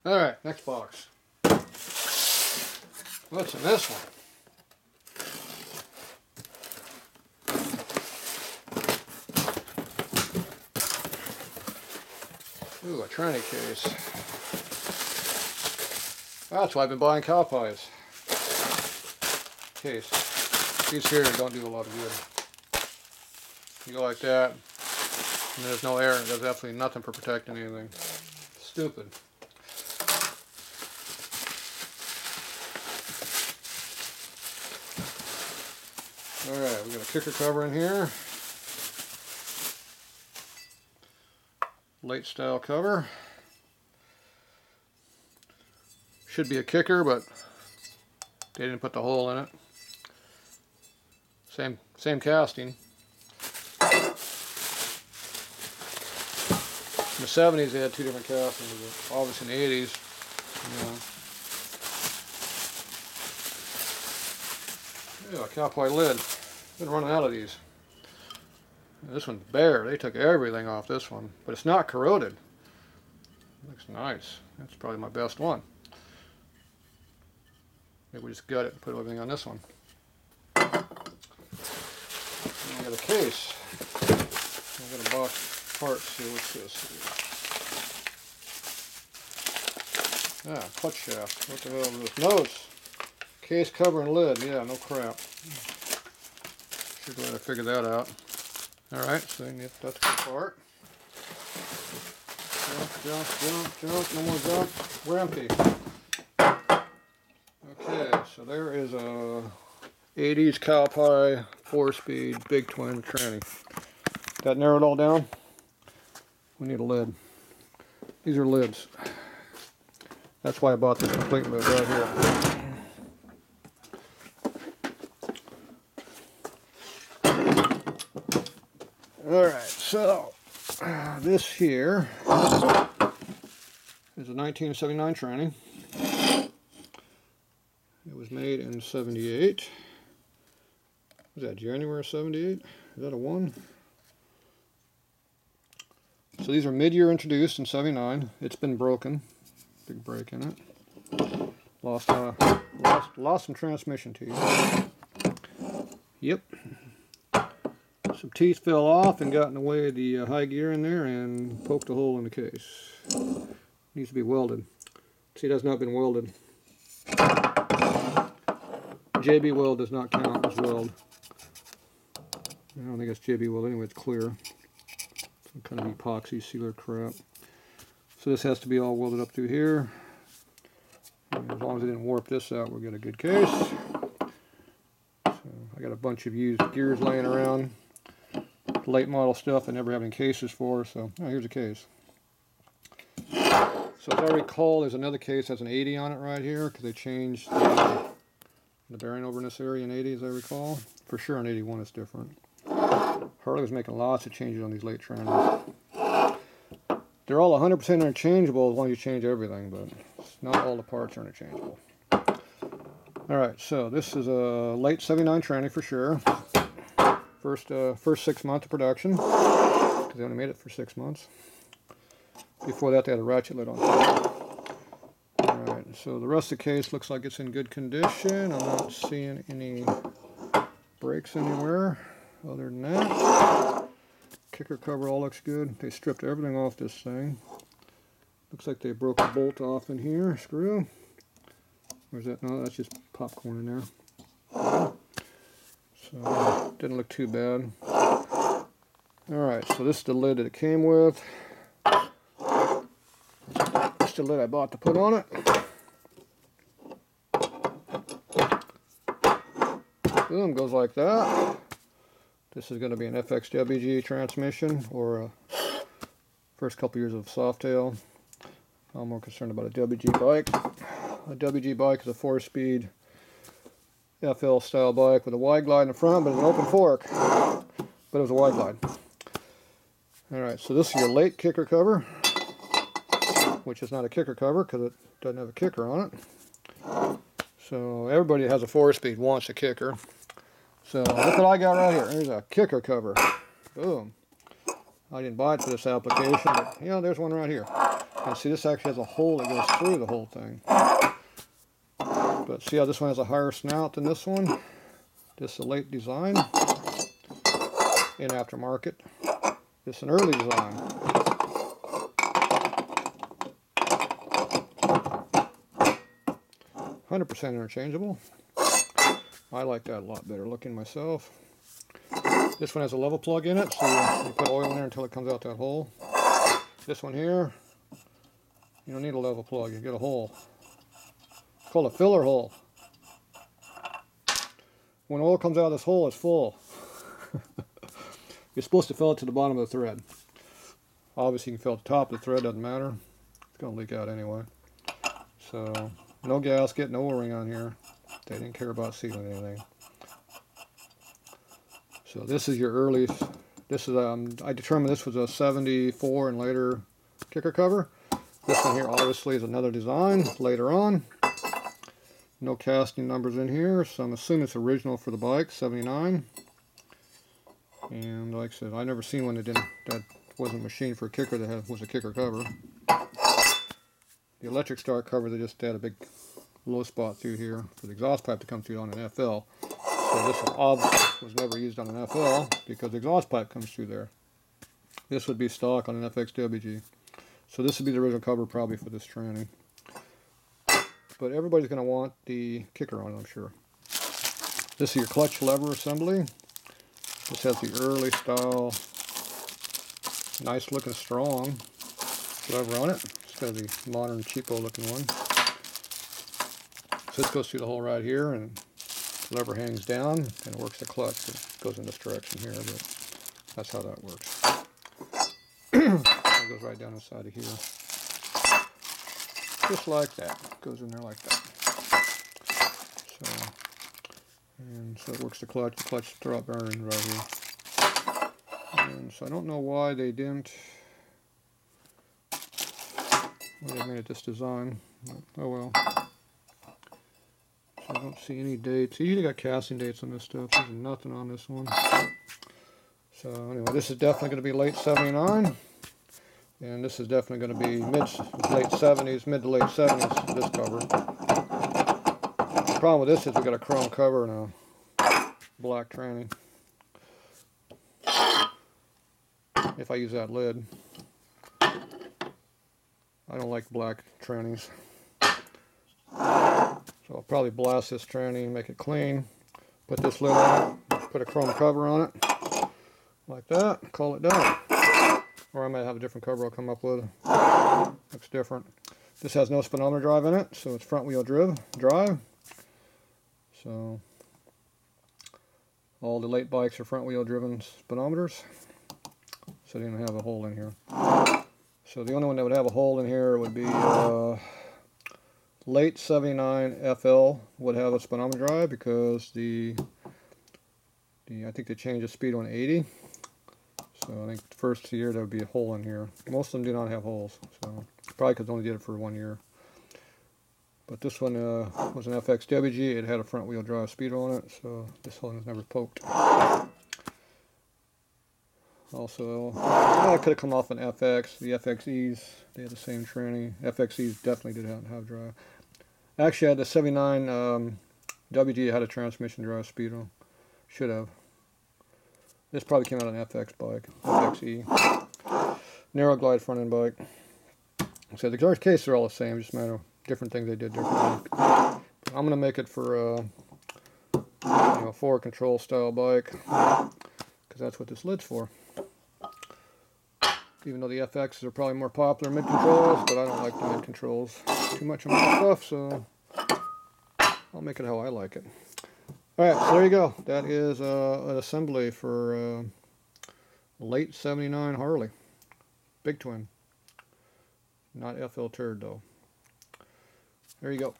Alright, next box. What's in this one? Ooh, a tranny case. That's why I've been buying cowpies. Case. These here don't do a lot of good. You go like that, and there's no air, it does absolutely nothing for protecting anything. Stupid. Alright, we got a kicker cover in here. Late style cover. Should be a kicker, but they didn't put the hole in it. Same casting. In the 70s they had two different castings, but obviously in the 80s, you know. Yeah, cowpie lid. Been running out of these. This one's bare. They took everything off this one, but it's not corroded. Looks nice. That's probably my best one. Maybe we just gut it and put everything on this one. And I got a case. I got a box of parts here. What's this? Ah, clutch shaft. What the hell is this? Notes. Case cover and lid. Yeah, no crap. Should let her figure that out. Alright, so that's the part. Jump, no more jump. We're empty. Okay, so there is a 80s cowpie 4-speed big twin tranny. That narrowed all down? We need a lid. These are lids. That's why I bought this complete lid right here. Alright, so this here is a 1979 tranny. It was made in 78. Was that January 78? Is that a 1? So these are mid-year introduced in 79. It's been broken. Big break in it. Lost some transmission teeth. Yep. Some teeth fell off and got in the way of the high gear in there and poked a hole in the case. Needs to be welded. See, it has not been welded. JB weld does not count as weld. I don't think it's JB weld anyway, it's clear. Some kind of epoxy sealer crap. So this has to be all welded up through here. And as long as it didn't warp this out, we'll get a good case. So I got a bunch of used gears laying around. Late model stuff I never have any cases for, so here's a case. So as I recall, there's another case that has an 80 on it right here, because they changed the bearing over in this area in 80, as I recall. For sure in 81 it's different. Harley was making lots of changes on these late trannies. They're all 100% interchangeable as long as you change everything, but not all the parts are interchangeable. Alright, so this is a late 79 tranny for sure. First 6 months of production, because they only made it for 6 months. Before that they had a ratchet lid on top. Alright, so the rest of the case looks like it's in good condition. I'm not seeing any breaks anywhere other than that. Kicker cover all looks good. They stripped everything off this thing. Looks like they broke a bolt off in here, screw. Where's that? No, that's just popcorn in there. So, didn't look too bad. Alright, so this is the lid that it came with. This is the lid I bought to put on it. Boom, goes like that. This is going to be an fxwg transmission, or a first couple years of Softail. I'm more concerned about a WG bike. A WG bike is a 4-speed FL style bike with a wide glide in the front, but it's an open fork. But it was a wide glide. Alright, so this is your late kicker cover, which is not a kicker cover because it doesn't have a kicker on it. So everybody that has a 4-speed wants a kicker. So look what I got right here. There's a kicker cover. Boom. I didn't buy it for this application, but yeah, there's one right here. And see, this actually has a hole that goes through the whole thing. But see how this one has a higher snout than this one? This is a late design in aftermarket. This is an early design. 100% interchangeable. I like that a lot better looking myself. This one has a level plug in it, so you put oil in there until it comes out that hole. This one here, you don't need a level plug, you get a hole. It's called a filler hole. When oil comes out of this hole, it's full. You're supposed to fill it to the bottom of the thread. Obviously you can fill it to the top of the thread, doesn't matter. It's going to leak out anyway. So, no gasket, no O-ring on here. They didn't care about sealing anything. So this is your early, this is I determined this was a 74 and later kicker cover. This one here obviously is another design later on. No casting numbers in here, so I'm assuming it's original for the bike, 79. And like I said, I've never seen one that wasn't machined for a kicker that was a kicker cover. The electric start cover, they just had a big low spot through here for the exhaust pipe to come through on an FL. So this one obviously was never used on an FL because the exhaust pipe comes through there. This would be stock on an fxwg. So this would be the original cover probably for this tranny. But everybody's going to want the kicker on it, I'm sure. This is your clutch lever assembly. This has the early style, nice looking strong lever on it instead of the modern cheapo looking one. So this goes through the hole right here, and the lever hangs down and it works the clutch. It goes in this direction here, but that's how that works. It goes right down inside of here. Just like that. It goes in there like that. So it works the clutch drop bearing right here. And so I don't know why they didn't, why they made it this design. Oh well. So I don't see any dates. You usually got casting dates on this stuff. There's nothing on this one. So anyway, this is definitely going to be late 79. And this is definitely going to be late 70s, mid to late 70s, this cover. The problem with this is we got a chrome cover and a black tranny. If I use that lid. I don't like black trannies. So I'll probably blast this tranny, make it clean, put this lid on it, put a chrome cover on it, like that, call it done. Or I might have a different cover I'll come up with. Looks different. This has no speedometer drive in it, so it's front wheel drive. So all the late bikes are front wheel driven speedometers. So they don't have a hole in here. So the only one that would have a hole in here would be late 79 FL would have a speedometer drive because I think they changed the speed on 80. So I think the first year there would be a hole in here. Most of them do not have holes, so probably because they only did it for 1 year. But this one was an fxwg. It had a front wheel drive speedo on it, so this one was never poked. Also, I could have come off an FX. The FXEs, they had the same tranny. FXEs definitely did have drive. Actually, I had the 79 WG had a transmission drive speedo. Should have. This probably came out on an FX bike, FXE. Narrow glide front end bike. So the guitar cases are all the same, just a matter of different things they did differently. But I'm going to make it for a forward control style bike, because that's what this lid's for. Even though the FXs are probably more popular mid controls, but I don't like the mid controls too much of my stuff, so I'll make it how I like it. Alright, so there you go. That is an assembly for late 79 Harley. Big twin. Not FL turd though. There you go.